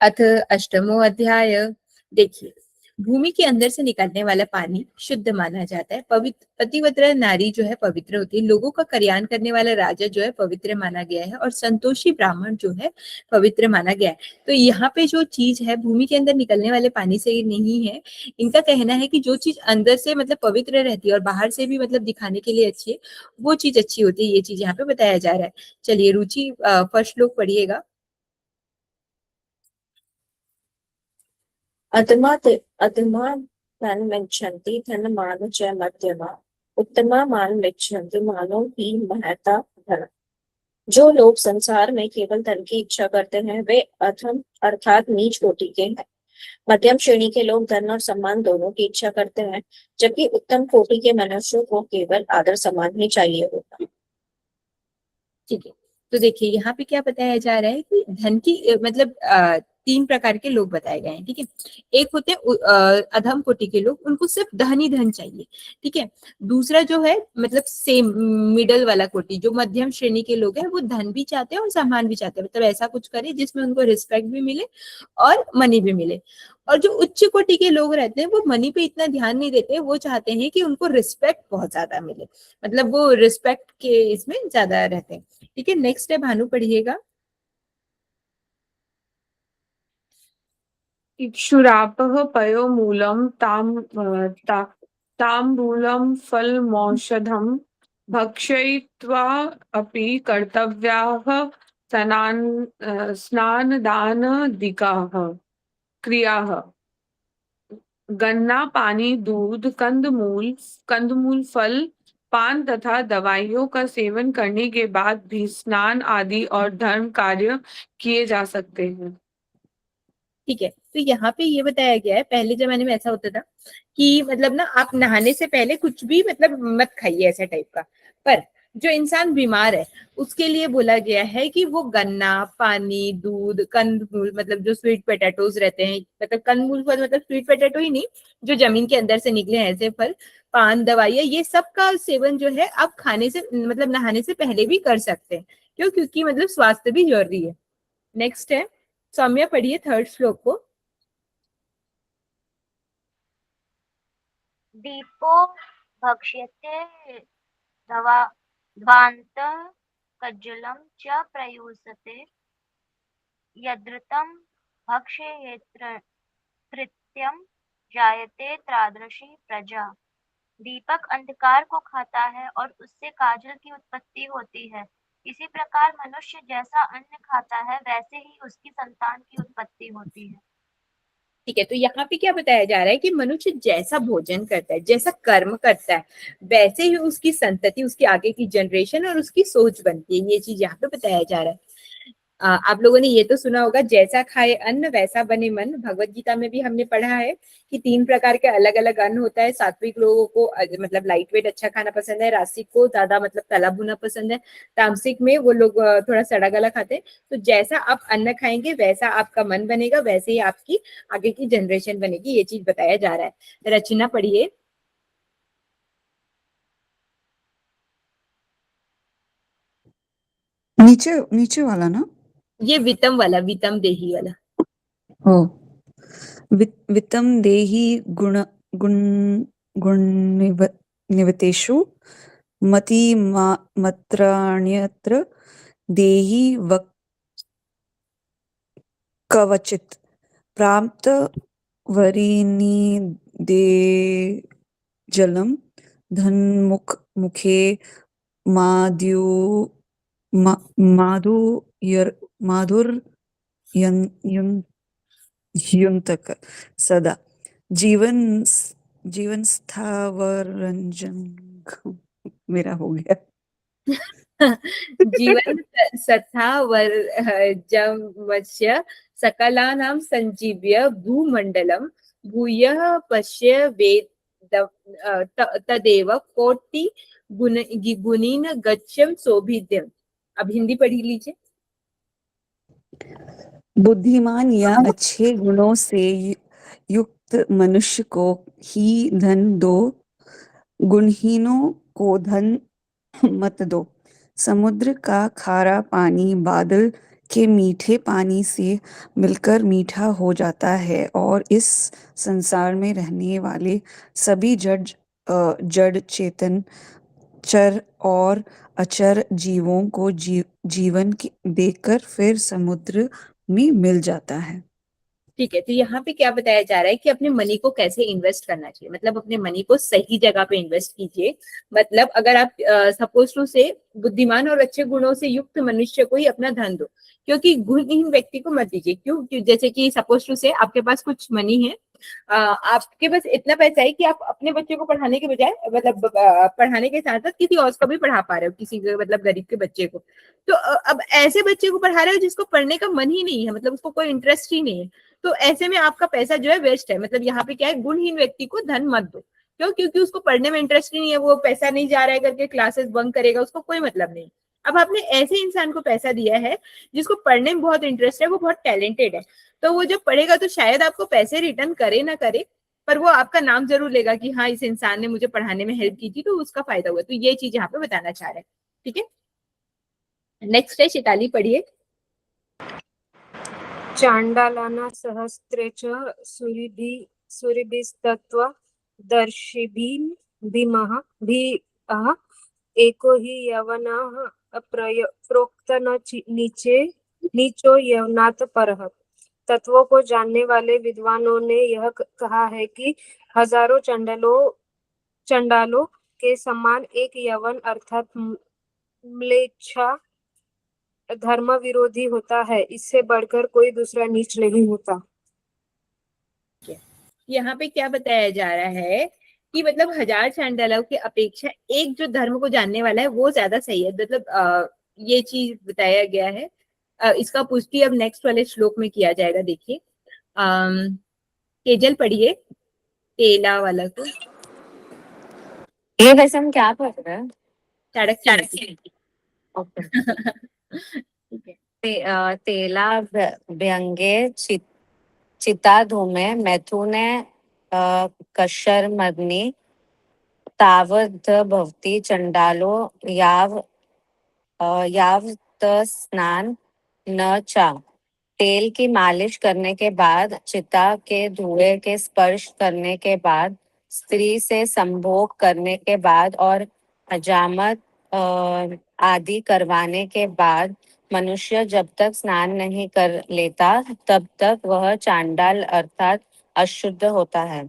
अथ अष्टमो अध्याय। देखिए, भूमि के अंदर से निकलने वाला पानी शुद्ध माना जाता है। पवित्र पतिव्रता नारी जो है पवित्र होती है। लोगों का कल्याण करने वाला राजा जो है पवित्र माना गया है, और संतोषी ब्राह्मण जो है पवित्र माना गया है। तो यहाँ पे जो चीज है भूमि के अंदर निकलने वाले पानी से नहीं है। इनका कहना है कि जो चीज अंदर से मतलब पवित्र रहती है और बाहर से भी मतलब दिखाने के लिए अच्छी है, वो चीज अच्छी होती है। ये चीज यहाँ पे बताया जा रहा है। चलिए रुचि फर्स्ट श्लोक पढ़िएगा। अधमा अधमा धनमिच्छन्ति धनमान च मध्यमा उत्तमा मानमिच्छन्ति मानो ही महता धन। जो लोग संसार में केवल धन की इच्छा करते हैं वे अधम अर्थात नीच कोटि के हैं। मध्यम श्रेणी के लोग धन और सम्मान दोनों की इच्छा करते हैं, जबकि उत्तम कोटि के मनुष्यों को केवल आदर सम्मान ही चाहिए होता है। ठीक है। तो देखिए यहाँ पे क्या बताया जा रहा है कि धन की मतलब तीन प्रकार के लोग बताए गए हैं। ठीक है। एक होते हैं अधम कोटि के लोग, उनको सिर्फ धन ही धन चाहिए। ठीक है। दूसरा जो है मतलब सेम मिडल वाला कोटि, जो मध्यम श्रेणी के लोग हैं, वो धन भी चाहते हैं और सम्मान भी चाहते हैं। मतलब ऐसा कुछ करे जिसमें उनको रिस्पेक्ट भी मिले और मनी भी मिले। और जो उच्च कोटि के लोग रहते हैं वो मनी पे इतना ध्यान नहीं देते, वो चाहते हैं कि उनको रिस्पेक्ट बहुत ज्यादा मिले। मतलब वो रिस्पेक्ट के इसमें ज्यादा रहते हैं। ठीक है। नेक्स्ट है, भानु पढ़िएगा। इक्षुरापः पयोमूलं ताम्बूलं फलमौषधं भक्षयित्वा अपि कर्तव्याः स्नानदानादिकाः क्रियाः। गन्ना, पानी, दूध, कंदमूल, फल, पान तथा दवाइयों का सेवन करने के बाद भी स्नान आदि और धर्म कार्य किए जा सकते हैं। ठीक है। तो यहाँ पे ये बताया गया है, पहले जमाने में ऐसा होता था कि मतलब ना आप नहाने से पहले कुछ भी मतलब मत खाइए, ऐसा टाइप का। पर जो इंसान बीमार है उसके लिए बोला गया है कि वो गन्ना, पानी, दूध, कंदमूल, मतलब जो स्वीट पोटैटोज रहते हैं, मतलब कंदमूल फल मतलब स्वीट पोटैटो ही नहीं, जो जमीन के अंदर से निकले हैं ऐसे फल, पान, दवाइयाँ, ये सब का सेवन जो है आप खाने से मतलब नहाने से पहले भी कर सकते हैं। क्यों? क्योंकि मतलब स्वास्थ्य भी जरूरी है। नेक्स्ट है, सौम्या पढ़िए थर्ड श्लोक को। दीपो भक्ष्यते धवा ध्वान्तः कज्जलं च प्रयुज्यते यदृतं भक्षयेत् कृत्यं जायते तादृशी प्रजा। दीपक अंधकार को खाता है और उससे काजल की उत्पत्ति होती है। इसी प्रकार मनुष्य जैसा अन्न खाता है वैसे ही उसकी संतान की उत्पत्ति होती है। ठीक है। तो यहाँ पे क्या बताया जा रहा है कि मनुष्य जैसा भोजन करता है, जैसा कर्म करता है, वैसे ही उसकी संतति, उसकी आगे की जनरेशन और उसकी सोच बनती है। ये चीज यहाँ पे बताया जा रहा है। आप लोगों ने ये तो सुना होगा, जैसा खाए अन्न वैसा बने मन। भगवत गीता में भी हमने पढ़ा है कि तीन प्रकार के अलग अलग अन्न होता है। सात्विक लोगों को मतलब लाइट वेट अच्छा खाना पसंद है, रासिक को ज्यादा मतलब तला भुना पसंद है, तामसिक में वो लोग थोड़ा सड़ा गला खाते हैं। तो जैसा आप अन्न खाएंगे वैसा आपका मन बनेगा, वैसे ही आपकी आगे की जनरेशन बनेगी। ये चीज बताया जा रहा है। रचना पढ़िए। नीचे नीचे वाला ना? ये वितम वाला, वितम देही वाला। हो। वित्तम देहि गुण गुण निवतेषु मति मत्राण्यत्र देहि वक् कवचित् प्राप्त वरिनिदे जलम धन्मुखे माद्यु माधुर्यन्तक सदा जीवन जीवन स्थावरंजन। मेरा हो गया। जीवन सथा वर्जमस्य सकलानां संजीव्य भूमंडलम भूयः पश्य वेद तदेव कोटि गुणीन गच्छम सौभिद्यम। अब हिंदी पढ़ी लीजिए। बुद्धिमान या अच्छे गुणों से युक्त मनुष्य को ही धन दो, गुणहीनों को धन मत दो। समुद्र का खारा पानी बादल के मीठे पानी से मिलकर मीठा हो जाता है और इस संसार में रहने वाले सभी जड़ चेतन चर और अचर जीवों को जीवन देकर फिर समुद्र में मिल जाता है। ठीक है, तो यहाँ पे क्या बताया जा रहा है कि अपने मनी को कैसे इन्वेस्ट करना चाहिए, मतलब अपने मनी को सही जगह पे इन्वेस्ट कीजिए। मतलब अगर आप सपोज टू से बुद्धिमान और अच्छे गुणों से युक्त मनुष्य को ही अपना धन दो, क्योंकि गुणहीन व्यक्ति को मत दीजिए। क्यों? जैसे कि सपोज टू से आपके पास कुछ मनी है, आपके पास इतना पैसा है कि आप अपने बच्चे को पढ़ाने के बजाय, मतलब पढ़ाने के साथ साथ किसी और को भी पढ़ा पा रहे हो, किसी मतलब गरीब के बच्चे को। तो अब ऐसे बच्चे को पढ़ा रहे हो जिसको पढ़ने का मन ही नहीं है, मतलब उसको कोई इंटरेस्ट ही नहीं है, तो ऐसे में आपका पैसा जो है वेस्ट है। मतलब यहाँ पे क्या है, गुणहीन व्यक्ति को धन मत दो। क्यों? क्योंकि उसको पढ़ने में इंटरेस्ट ही नहीं है, वो पैसा नहीं जा रहा है करके क्लासेस बंक करेगा, उसको कोई मतलब नहीं। अब आपने ऐसे इंसान को पैसा दिया है जिसको पढ़ने में बहुत इंटरेस्ट है, वो बहुत टैलेंटेड है, तो वो जब पढ़ेगा तो शायद आपको पैसे रिटर्न करे ना करे, पर वो आपका नाम जरूर लेगा कि हाँ इस इंसान ने मुझे पढ़ाने में हेल्प की थी, तो उसका फायदा हुआ। तो ये चीज यहाँ पे बताना चाह रहे हैं। ठीक है, नेक्स्ट है, शिताली पढ़िए। चाण्डालानां सहस्रे च सूरिभिस्तत्त्वदर्शिभिः एको हि यवनः प्रोक्त नीचो यवनात् परः। तत्वों को जानने वाले विद्वानों ने यह कहा है कि हजारों चंडालों के समान एक यवन अर्थात म्लेच्छा धर्म विरोधी होता है, इससे बढ़कर कोई दूसरा नीच नहीं होता। यहाँ पे क्या बताया जा रहा है कि मतलब 1000 चांडालों की अपेक्षा एक जो धर्म को जानने वाला है वो ज्यादा सही है। मतलब ये चीज बताया गया है। इसका पुष्टि अब नेक्स्ट वाले श्लोक में किया जाएगा। देखिए, तेजल पढ़िए तेला वाला को। ये वैसे हम क्या पढ़ रहे हैं? चाणक्य नीति। ओके। ठीक है। तेला व्यंगे चिता धूमे मैथुने कशर्मग्नि तावद् भवति चंडालो यावत् स्नान न चा। तेल की मालिश करने के बाद, चिता के धुएं के स्पर्श करने के बाद, स्त्री से संभोग करने के बाद और हजामत आदि करवाने के बाद मनुष्य जब तक स्नान नहीं कर लेता तब तक वह चांडाल अर्थात अशुद्ध होता है।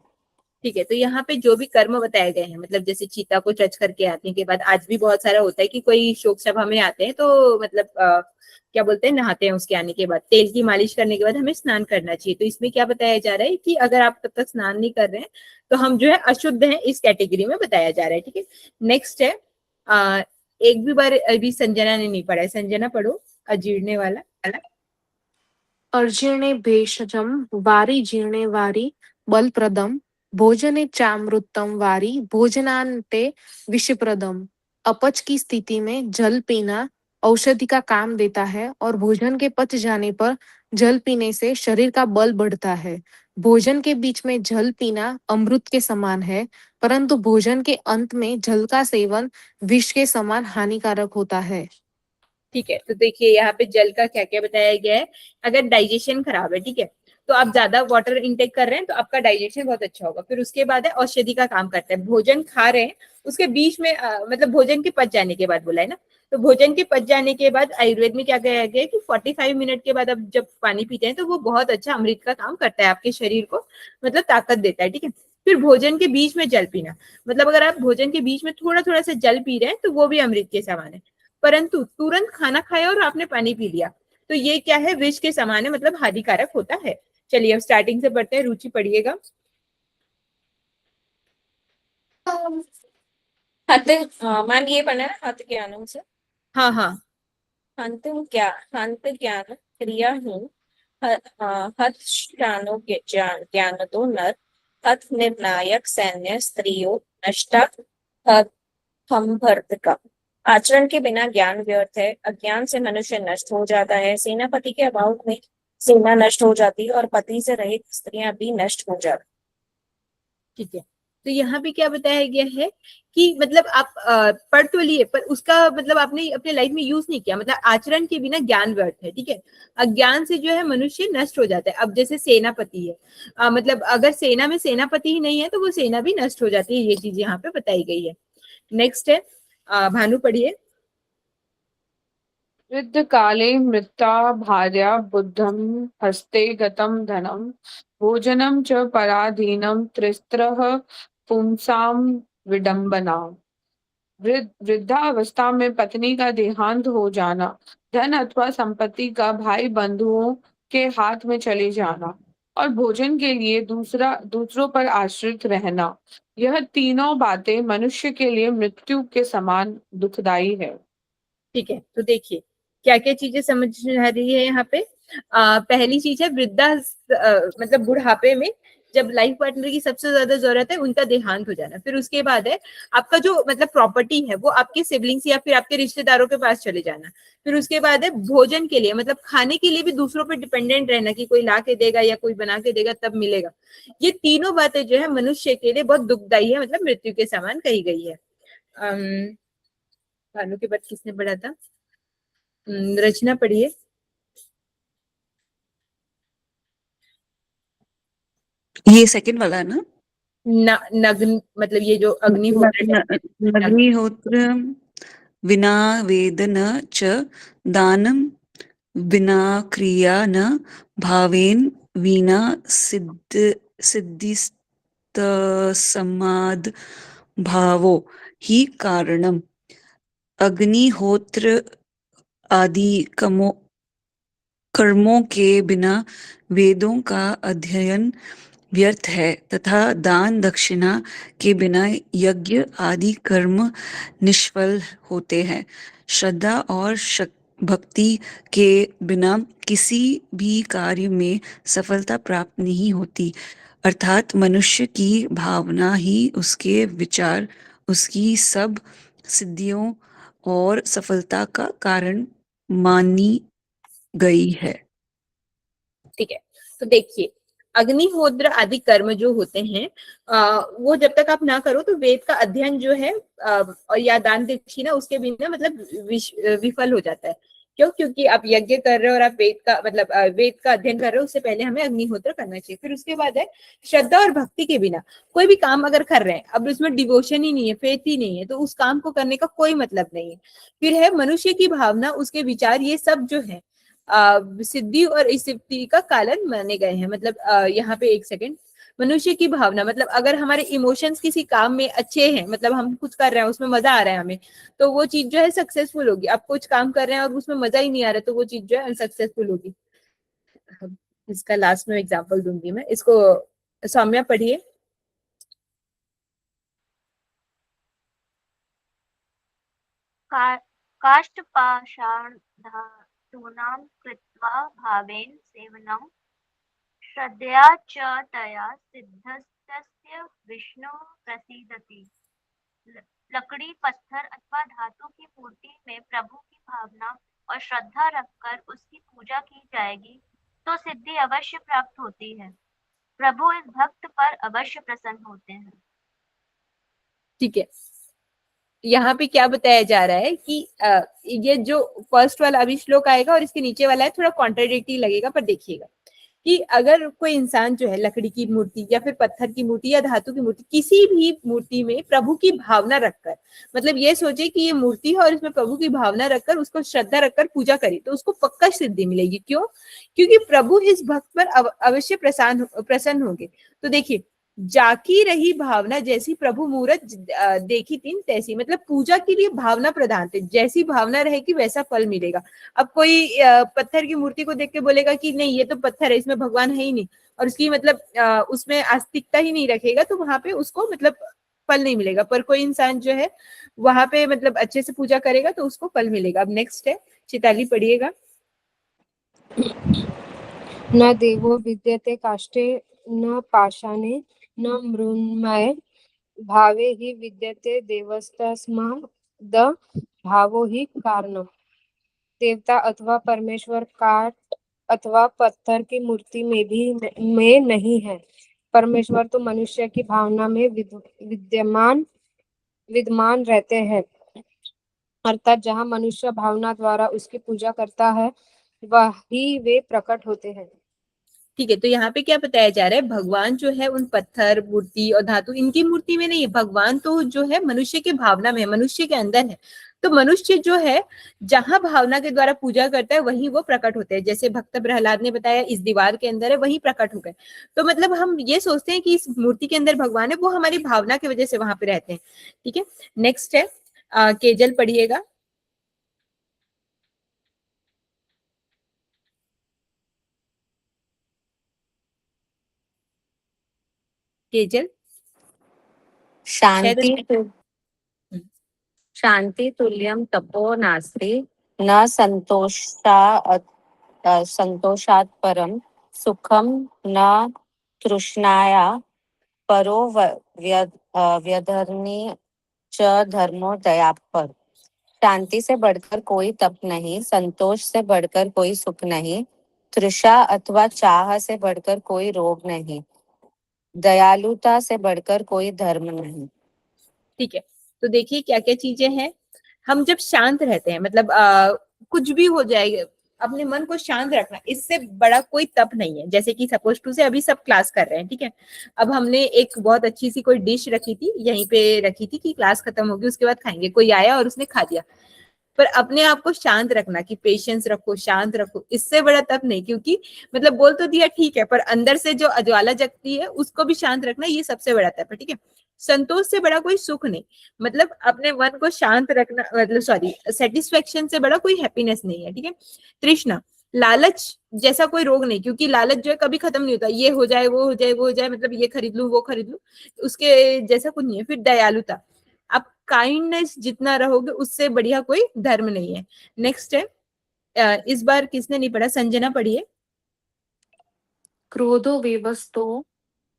ठीक है, तो यहाँ पे जो भी कर्म बताए गए हैं, मतलब जैसे चीता को टच करके आने के बाद, आज भी बहुत सारा होता है कि कोई शोक सभा में आते हैं तो मतलब क्या बोलते हैं, नहाते हैं, उसके आने के बाद तेल की मालिश करने के बाद हमें स्नान करना चाहिए। तो इसमें क्या बताया जा रहा है कि अगर आप तब तक स्नान नहीं कर रहे हैं तो हम जो है अशुद्ध हैं, इस कैटेगरी में बताया जा रहा है। ठीक है, नेक्स्ट है, एक भी बार अभी संजना ने नहीं पढ़ा है, संजना पढ़ो अजीर्णे वाला। अर्जिणे भेषजं वारी जीर्णे वारी बलप्रदम भोजने चामृतम वारी भोजनान्ते विषप्रदम। अपच की स्थिति में जल पीना औषधि का काम देता है और भोजन के पच जाने पर जल पीने से शरीर का बल बढ़ता है। भोजन के बीच में जल पीना अमृत के समान है, परंतु भोजन के अंत में जल का सेवन विष के समान हानिकारक होता है। ठीक है, तो देखिए यहाँ पे जल का क्या क्या बताया गया है। अगर डाइजेशन खराब है, ठीक है, तो आप ज्यादा वाटर इनटेक कर रहे हैं तो आपका डाइजेशन बहुत अच्छा होगा। फिर उसके बाद है औषधि का काम करता है। भोजन खा रहे हैं उसके बीच में मतलब भोजन के पच जाने के बाद बोला है ना, तो भोजन के पच जाने के बाद आयुर्वेद में क्या कहा गया है कि 45 मिनट के बाद आप जब पानी पीते हैं तो वो बहुत अच्छा अमृत का काम करता है, आपके शरीर को मतलब ताकत देता है। ठीक है, फिर भोजन के बीच में जल पीना, मतलब अगर आप भोजन के बीच में थोड़ा थोड़ा सा जल पी रहे हैं तो वो भी अमृत के समान है। परंतु तुरंत खाना खाया और आपने पानी पी लिया तो ये क्या है, विष के समान है, मतलब हानिकारक होता है। चलिए अब स्टार्टिंग से पढ़ते हैं, रुचि पढ़िएगा। मान ये पढ़ना है ना, हत ज्ञानम से। हाँ हाँ, हंत ज्ञान क्रियाहीन हत ज्ञान तो नर हत निर्णायक सैन्य स्त्रियों नष्टा हत हम भर्त का। आचरण के बिना ज्ञान व्यर्थ है। अज्ञान से मनुष्य नष्ट हो जाता है। सेनापति के अभाव में सेना नष्ट हो जाती है और पति से रहित स्त्रियां भी नष्ट हो जाती। ठीक है, तो यहाँ पे क्या बताया गया है कि मतलब आप पढ़ तो लिए पर उसका मतलब आपने अपने लाइफ में यूज नहीं किया, मतलब आचरण के बिना ज्ञान व्यर्थ है, ठीक है। अज्ञान से जो है मनुष्य नष्ट हो जाता है। अब जैसे सेनापति है, मतलब अगर सेना में सेनापति ही नहीं है तो वो सेना भी नष्ट हो जाती है, ये चीज यहाँ पे बताई गई है। नेक्स्ट है भानु, पढ़िए। वृद्ध काले मृता भार्या बुद्धं हस्ते गतं धनं भोजनं च पराधीनं त्रिस्त्रः पुंसां विडंबना। वृद्धावस्था में पत्नी का देहांत हो जाना, धन अथवा संपत्ति का भाई बंधुओं के हाथ में चले जाना और भोजन के लिए दूसरों पर आश्रित रहना, यह तीनों बातें मनुष्य के लिए मृत्यु के समान दुखदाई है। ठीक है, तो देखिए क्या क्या चीजें समझ आ रही है यहाँ पे। पहली चीज है मतलब बुढ़ापे में जब लाइफ पार्टनर की सबसे ज्यादा जरूरत है उनका देहांत हो जाना। फिर उसके बाद है आपका जो मतलब प्रॉपर्टी है वो आपके सिबलिंग्स या फिर आपके रिश्तेदारों के पास चले जाना। फिर उसके बाद है भोजन के लिए, मतलब खाने के लिए भी दूसरों पर डिपेंडेंट रहना कि कोई ला के देगा या कोई बना के देगा तब मिलेगा। ये तीनों बातें जो है मनुष्य के लिए बहुत दुखदाई है, मतलब मृत्यु के समान कही गई है। भानु के बाद किसने पढ़ा था? रचना, पढ़िए। ये सेकंड वाला है ना? नग्न मतलब ये जो अग्निहोत्र है, नग्न। अग्निहोत्र विना वेद न च दानं विना क्रिया न भावेन विना सिद्धिस्तस्माद् भावो ही कारणम्। अग्निहोत्र आदि कर्मों के बिना वेदों का अध्ययन व्यर्थ है तथा दान दक्षिणा के बिना यज्ञ आदि कर्म निष्फल होते हैं। श्रद्धा और भक्ति के बिना किसी भी कार्य में सफलता प्राप्त नहीं होती। अर्थात मनुष्य की भावना ही उसके विचार, उसकी सब सिद्धियों और सफलता का कारण मानी गई है। ठीक है, तो देखिए अग्निहोत्र आदि कर्म जो होते हैं वो जब तक आप ना करो तो वेद का अध्ययन जो है और या दान दक्षिणा उसके बिना मतलब विफल हो जाता है। क्यों? क्योंकि आप यज्ञ कर रहे हो और आप वेद का मतलब वेद का अध्ययन कर रहे हो, उससे पहले हमें अग्निहोत्र करना चाहिए। फिर उसके बाद है श्रद्धा और भक्ति के बिना कोई भी काम अगर कर रहे हैं, अब उसमें डिवोशन ही नहीं है, फेथ ही नहीं है, तो उस काम को करने का कोई मतलब नहीं है। फिर है मनुष्य की भावना, उसके विचार, ये सब जो है सिद्धि और सिद्धि का कारण माने गए हैं। मतलब यहाँ पे एक सेकंड, मनुष्य की भावना मतलब अगर हमारे इमोशंस किसी काम में अच्छे हैं, मतलब हम कुछ कर रहे हैं उसमें मजा आ रहा है हमें, तो वो चीज जो है सक्सेसफुल होगी। आप कुछ काम कर रहे हैं और उसमें मजा ही नहीं आ रहा तो वो चीज जो है अनसक्सेसफुल होगी। इसका लास्ट में एग्जांपल दूंगी मैं इसको। सौम्या, पढ़िए। काष्ठपाषाणधातूनां कृत्वा भावेन सेवनं श्रद्धया च तया सिद्धस्तस्य विष्णु प्रसीदति। लकड़ी, पत्थर अथवा धातु की मूर्ति में प्रभु की भावना और श्रद्धा रखकर उसकी पूजा की जाएगी तो सिद्धि अवश्य प्राप्त होती है। प्रभु इस भक्त पर अवश्य प्रसन्न होते हैं। ठीक है, यहाँ पे क्या बताया जा रहा है कि ये जो फर्स्ट वाला अभी श्लोक आएगा और इसके नीचे वाला है थोड़ा कॉन्ट्राडिक्टरी लगेगा, पर देखिएगा कि अगर कोई इंसान जो है लकड़ी की मूर्ति या फिर पत्थर की मूर्ति या धातु की मूर्ति, किसी भी मूर्ति में प्रभु की भावना रखकर, मतलब ये सोचे कि ये मूर्ति है और इसमें प्रभु की भावना रखकर उसको श्रद्धा रखकर पूजा करे तो उसको पक्का सिद्धि मिलेगी। क्यों? क्योंकि प्रभु इस भक्त पर अवश्य प्रसन्न होंगे। तो देखिए, जाकी रही भावना जैसी प्रभु मूरत देखी तीन तैसी, मतलब पूजा के लिए भावना प्रधान थे, जैसी भावना रहेगी वैसा फल मिलेगा। अब कोई पत्थर की मूर्ति को देख के बोलेगा कि नहीं ये तो पत्थर है, इसमें भगवान है ही नहीं, और उसकी मतलब उसमें आस्तिकता ही नहीं रखेगा, तो वहां पे उसको मतलब फल नहीं मिलेगा। पर कोई इंसान जो है वहां पे मतलब अच्छे से पूजा करेगा तो उसको फल मिलेगा। अब नेक्स्ट है चिताली, पढ़िएगा। न देवो विद्यते काष्ठे न पाषाणे न मृण्मये भावे हि विद्यते देवस्तस्माद् भावो हि कारणम्। देवता अथवा परमेश्वर काठ अथवा पत्थर की मूर्ति में भी में नहीं है, परमेश्वर तो मनुष्य की भावना में विद्यमान रहते हैं, अर्थात जहाँ मनुष्य भावना द्वारा उसकी पूजा करता है वही वे प्रकट होते हैं। ठीक है, तो यहाँ पे क्या बताया जा रहा है, भगवान जो है उन पत्थर, मूर्ति और धातु, इनकी मूर्ति में नहीं है। भगवान तो जो है मनुष्य की भावना में है, मनुष्य के अंदर है। तो मनुष्य जो है जहां भावना के द्वारा पूजा करता है वहीं वो प्रकट होते हैं। जैसे भक्त प्रहलाद ने बताया इस दीवार के अंदर है, वहीं प्रकट हो गए। तो मतलब हम ये सोचते हैं कि इस मूर्ति के अंदर भगवान है, वो हमारी भावना की वजह से वहां पे रहते हैं। ठीक है, नेक्स्ट है केजल पढ़िएगा। केजल शायद हम्म, शांति तुल्यम तपो नास्ति न संतोषात् परम सुखम न तृष्णाया परो व्यधर्मी च धर्मो दया पर। शांति से बढ़कर कोई तप नहीं, संतोष से बढ़कर कोई सुख नहीं, तृषा अथवा चाह से बढ़कर कोई रोग नहीं, दयालुता से बढ़कर कोई धर्म नहीं। ठीक है, तो देखिए क्या क्या चीजें हैं। हम जब शांत रहते हैं, मतलब कुछ भी हो जाएगा, अपने मन को शांत रखना, इससे बड़ा कोई तप नहीं है। जैसे कि सपोज टू से अभी सब क्लास कर रहे हैं, ठीक है, अब हमने एक बहुत अच्छी सी कोई डिश रखी थी, यहीं पे रखी थी कि क्लास खत्म होगी उसके बाद खाएंगे, कोई आया और उसने खा दिया। पर अपने आप को शांत रखना, कि पेशेंस रखो, शांत रखो, इससे बड़ा तप नहीं। क्योंकि मतलब बोल तो दिया ठीक है, पर अंदर से जो ज्वाला जगती है उसको भी शांत रखना, ये सबसे बड़ा तप है। ठीक है, संतोष से बड़ा कोई सुख नहीं, मतलब अपने मन को शांत रखना, मतलब सॉरी, सेटिस्फेक्शन से बड़ा कोई हैप्पीनेस नहीं है। ठीक है, तृष्णा, लालच जैसा कोई रोग नहीं, क्योंकि लालच जो है कभी खत्म नहीं होता, ये हो जाए वो हो जाए वो हो जाए, मतलब ये खरीद लूं वो खरीद लूं, उसके जैसा कुछ नहीं है। फिर दयालुता, आप काइंडनेस जितना रहोगे उससे बढ़िया कोई धर्म नहीं है। नेक्स्ट है इस बार किसने नहीं पढ़ा, संजना पढ़िए। क्रोधो वेवस्तो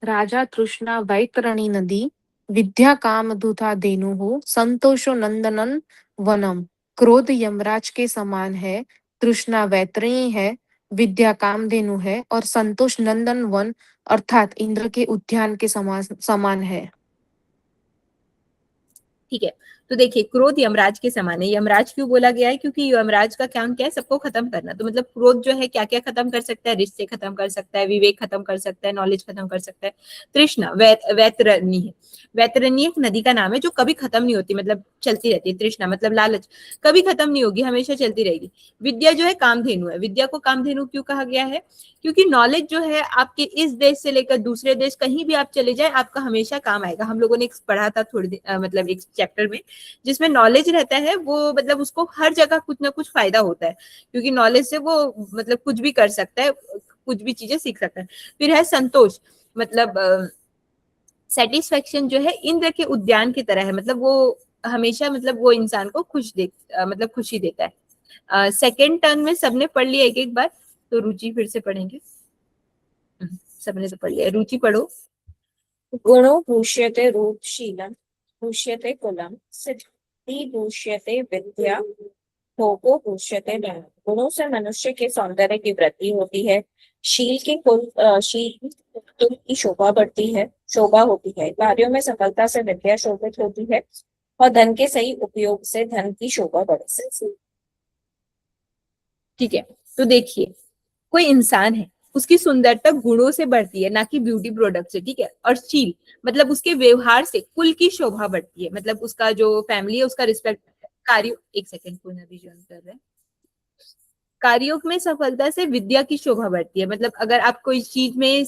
राजा तृष्णा वैतरणी नदी विद्या काम दूता धेनु संतोषो नंदनन वनम। क्रोध यमराज के समान है, तृष्णा वैतरणी है, विद्या कामधेनु है और संतोष नंदन वन अर्थात इंद्र के उद्यान के समान है। ठीक है, तो देखिए क्रोध यमराज के समान है। यमराज क्यों बोला गया है, क्योंकि यमराज का काम क्या है, सबको खत्म करना। तो मतलब क्रोध जो है क्या क्या खत्म कर सकता है, रिश्ते खत्म कर सकता है, विवेक खत्म कर सकता है, नॉलेज खत्म कर सकता है। तृष्णा वैतरणी है, वैतरणी एक नदी का नाम है जो कभी खत्म नहीं होती, मतलब चलती रहती है। तृष्णा मतलब लालच, कभी खत्म नहीं होगी, हमेशा चलती रहेगी। विद्या जो है कामधेनु है, विद्या को कामधेनु क्यों कहा गया है, क्योंकि नॉलेज जो है आपके इस देश से लेकर दूसरे देश कहीं भी आप चले जाए आपका हमेशा काम आएगा। हम लोगों ने पढ़ा था थोड़ी मतलब एक चैप्टर में, जिसमें नॉलेज रहता है वो मतलब उसको हर जगह कुछ ना कुछ फायदा होता है, क्योंकि नॉलेज से वो मतलब कुछ भी कर सकता है, कुछ भी चीजें सीख सकता है। फिर है संतोष, मतलब सेटिस्फेक्शन जो है इंद्र के उद्यान की तरह है, मतलब वो हमेशा मतलब वो इंसान को मतलब खुशी देता है। सेकेंड टर्न में सबने पढ़ लिया एक एक बार, तो रुचि फिर से पढ़ेंगे। सबने तो पढ़ लिया, रुचि पढ़ो। गुणो भूष्यते रूपशीलम भूष्यते कुलम सिद्धि भूष्यते विद्या भोगो भूष्यते धन। गुणों से मनुष्य के सौंदर्य की वृद्धि होती है, शील कुल की शोभा बढ़ती है, शोभा होती है, कार्यों में सफलता से विद्या शोभित होती है और धन के सही उपयोग से धन की शोभा बढ़ती है। ठीक है, तो देखिए कोई इंसान है, उसकी सुंदरता गुणों से बढ़ती है, ना कि ब्यूटी प्रोडक्ट से। ठीक है, और शील मतलब उसके व्यवहार से कुल की शोभा बढ़ती है, मतलब उसका जो फैमिली है उसका रिस्पेक्ट। कार्य, एक सेकेंड, कोई ना भी ज्वाइन कर रहे हैं। कार्यों में सफलता से विद्या की शोभा बढ़ती है, मतलब अगर आप कोई चीज में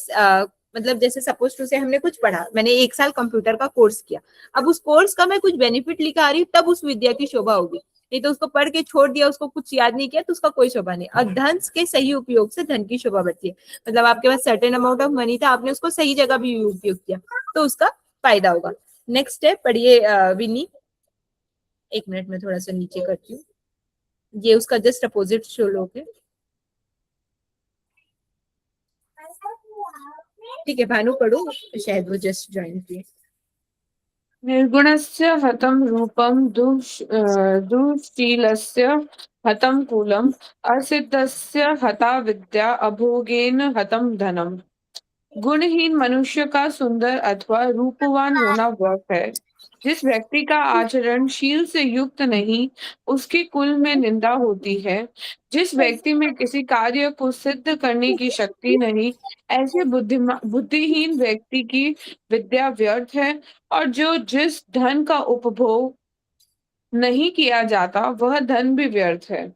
मतलब जैसे सपोज टू से हमने कुछ पढ़ा, मैंने 1 साल कंप्यूटर का कोर्स किया, अब उस कोर्स का मैं कुछ बेनिफिट लेकर आ रही हूँ, तब उस विद्या की शोभा होगी। नहीं तो उसको पढ़ के छोड़ दिया, उसको कुछ याद नहीं किया, तो उसका कोई शोभा नहीं। और धन के सही उपयोग से धन की शोभा बढ़ती है, मतलब आपके पास सर्टेन अमाउंट ऑफ मनी था, आपने उसको सही जगह भी उपयोग किया तो उसका फायदा होगा। नेक्स्ट है पढ़िए विनी। 1 मिनट में थोड़ा सा नीचे करती हूँ, ये उसका जस्ट अपोजिट शो लोग है। ठीक है, भानु पढ़ो, शायद वो जस्ट ज्वाइन किए। निर्गुणस्य हतं रूपं दुःशीलस्य हतं कुलम् असिद्धस्य हता विद्या अभोगेन हतं धनम्। गुणहीन मनुष्य का सुंदर अथवा रूपवान होना व्यर्थ है। जिस व्यक्ति का आचरण शील से युक्त नहीं, उसके कुल में निंदा होती है। जिस व्यक्ति में किसी कार्य को सिद्ध करने की शक्ति नहीं, ऐसे बुद्धिहीन व्यक्ति की विद्या व्यर्थ है। और जिस धन का उपभोग नहीं किया जाता, वह धन भी व्यर्थ है।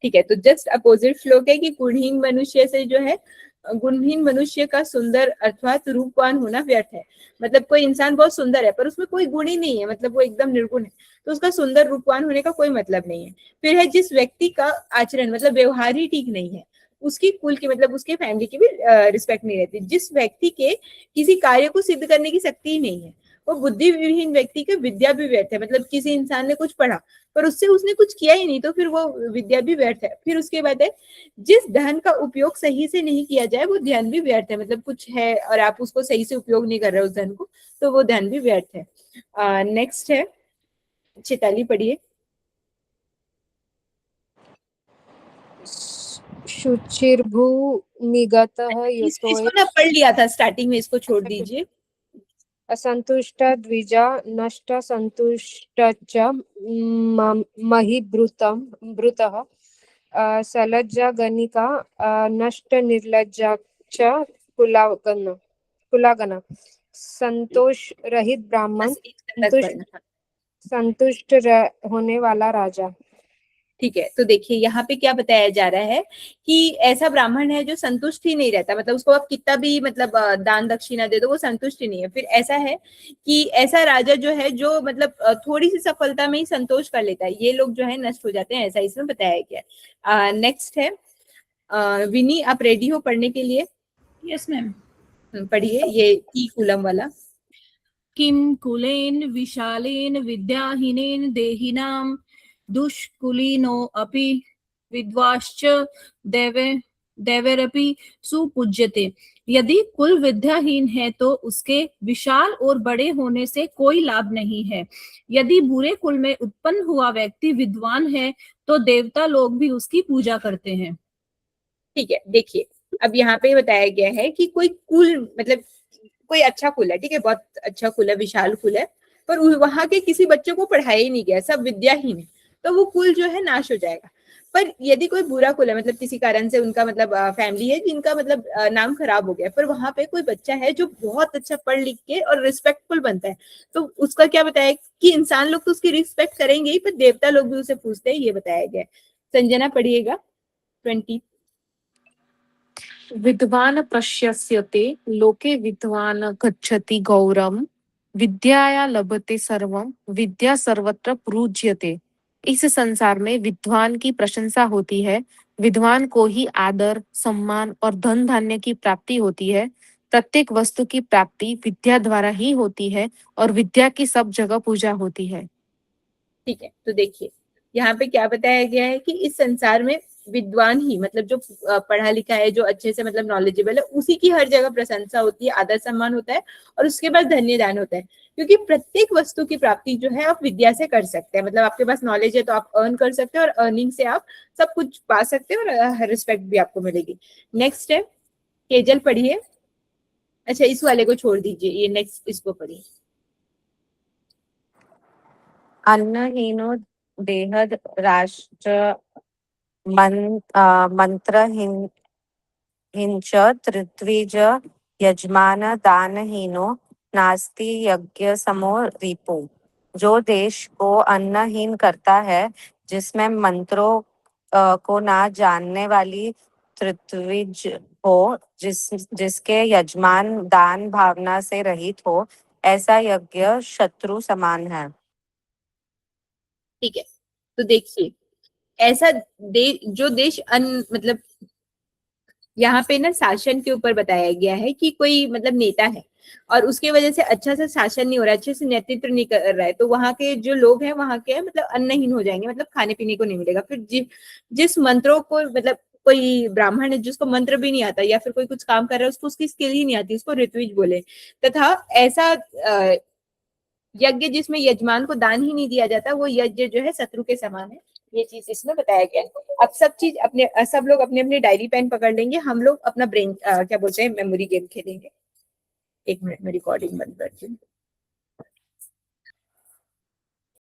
ठीक है, तो जस्ट अपोजिट श्लोक है कि गुणहीन मनुष्य से जो है, गुणहीन मनुष्य का सुंदर अर्थात रूपवान होना व्यर्थ है। मतलब कोई इंसान बहुत सुंदर है पर उसमें कोई गुण ही नहीं है, मतलब वो एकदम निर्गुण है, तो उसका सुंदर रूपवान होने का कोई मतलब नहीं है। फिर है जिस व्यक्ति का आचरण मतलब व्यवहार ही ठीक नहीं है, उसकी कुल की मतलब उसके फैमिली की भी रिस्पेक्ट नहीं रहती। जिस व्यक्ति के किसी कार्य को सिद्ध करने की शक्ति ही नहीं है, वो बुद्धिविहीन व्यक्ति की विद्या भी व्यर्थ है। मतलब किसी इंसान ने कुछ पढ़ा पर उससे उसने कुछ किया ही नहीं, तो फिर वो विद्या भी व्यर्थ है। फिर उसके बाद है जिस धन का उपयोग सही से नहीं किया जाए, वो धन भी व्यर्थ है। मतलब कुछ है और आप उसको सही से उपयोग नहीं कर रहे उस धन को, तो वो धन भी व्यर्थ है। नेक्स्ट है, चिताली पढ़िए। शुचिर्भूमिगतः इसको युतो ना पढ़ लिया था स्टार्टिंग में, इसको छोड़ दीजिए। असंतुष्ट द्विजा नष्ट संतुष्ट महिभृतः भृतः सलज्जा गणिका नष्ट निर्लज्जा च कुलागना संतोष रहित ब्राह्मण बस एक तक पढ़ना था। संतुष्ट होने वाला राजा। ठीक है, तो देखिए यहाँ पे क्या बताया जा रहा है कि ऐसा ब्राह्मण है जो संतुष्ट ही नहीं रहता। मतलब उसको आप कितना भी मतलब दान दक्षिणा दे दो, वो संतुष्ट ही नहीं है। फिर ऐसा है कि ऐसा राजा जो है जो मतलब थोड़ी सी सफलता में ही संतोष कर लेता है, ये लोग जो है नष्ट हो जाते हैं, ऐसा इसमें बताया गया है। नेक्स्ट है, विनी आप रेडी हो पढ़ने के लिए? Yes ma'am. पढ़िए ये ई कुलम वाला। किम कुलेन विशालेन विद्याहीनेन देहिनां दुष्कुलिनो अपि विद्वाश्च देवे देवरपि सुपूज्यते। यदि कुल विद्याहीन है तो उसके विशाल और बड़े होने से कोई लाभ नहीं है। यदि बुरे कुल में उत्पन्न हुआ व्यक्ति विद्वान है तो देवता लोग भी उसकी पूजा करते हैं। ठीक है, देखिए अब यहाँ पे बताया गया है कि कोई कुल मतलब कोई अच्छा कुल है, ठीक है, बहुत अच्छा कुल है, विशाल कुल है, पर वहां के किसी बच्चों को पढ़ाया ही नहीं गया, सब विद्याहीन है, तो वो कुल जो है नाश हो जाएगा। पर यदि कोई बुरा कुल है, मतलब किसी कारण से उनका मतलब फैमिली है जिनका मतलब नाम खराब हो गया, पर वहां पे कोई बच्चा है जो बहुत अच्छा पढ़ लिख के और रिस्पेक्टफुल बनता है, तो उसका क्या बताया कि इंसान लोग तो उसकी रिस्पेक्ट करेंगे ही, पर देवता लोग भी उसे पूछते हैं, ये बताया गया है। संजना पढ़िएगा 20। विद्वान प्रशस्यते लोके विद्वान गच्छति गौरम विद्याया लभते सर्वम विद्या सर्वत्र पूज्यते। इस संसार में विद्वान की प्रशंसा होती है, विद्वान को ही आदर सम्मान और धन धान्य की प्राप्ति होती है। प्रत्येक वस्तु की प्राप्ति विद्या द्वारा ही होती है और विद्या की सब जगह पूजा होती है। ठीक है, तो देखिए यहाँ पे क्या बताया गया है कि इस संसार में विद्वान ही मतलब जो पढ़ा लिखा है, जो अच्छे से मतलब नॉलेजेबल है, उसी की हर जगह प्रशंसा होती है, आदर सम्मान होता है, और उसके बाद धन्य दान होता है। क्योंकि प्रत्येक वस्तु की प्राप्ति जो है आप विद्या से कर सकते हैं। मतलब आपके पास नॉलेज है तो आप अर्न कर सकते हैं, और अर्निंग से आप सब कुछ पा सकते हैं, और रिस्पेक्ट भी आपको मिलेगी। नेक्स्ट है, केजल पढ़िए। अच्छा, इस वाले को छोड़ दीजिए, ये नेक्स्ट इसको पढ़िए। अन्नहीनो देहद राष्ट्र मंत्रहीन हिंच तृत्विज यजमान दानहीनो नास्ति यज्ञ समो रिपु। जो देश को अन्नहीन करता है, जिसमें मंत्रों को ना जानने वाली तृत्विज हो, जिसके यजमान दान भावना से रहित हो, ऐसा यज्ञ शत्रु समान है। ठीक है, तो देखिए ऐसा जो देश मतलब यहाँ पे ना शासन के ऊपर बताया गया है कि कोई मतलब नेता है और उसके वजह से अच्छा से शासन नहीं हो रहा, अच्छे से नेतृत्व नहीं कर रहा है, तो वहां के जो लोग हैं वहां के मतलब अन्नहीन हो जाएंगे, मतलब खाने पीने को नहीं मिलेगा। फिर जिस मंत्रों को मतलब कोई ब्राह्मण है जिसको मंत्र भी नहीं आता, या फिर कोई कुछ काम कर रहा है उसको उसकी स्किल ही नहीं आती, उसको ऋत्विज बोले। तथा ऐसा यज्ञ जिसमें यजमान को दान ही नहीं दिया जाता, वो यज्ञ जो है शत्रु के समान है, ये चीज इसमें बताया गया है। अब सब लोग अपने अपने डायरी पेन पकड़ लेंगे, हम लोग अपना ब्रेन क्या बोलते हैं मेमोरी गेम खेलेंगे। एक मिनट में रिकॉर्डिंग बंद करती हूँ।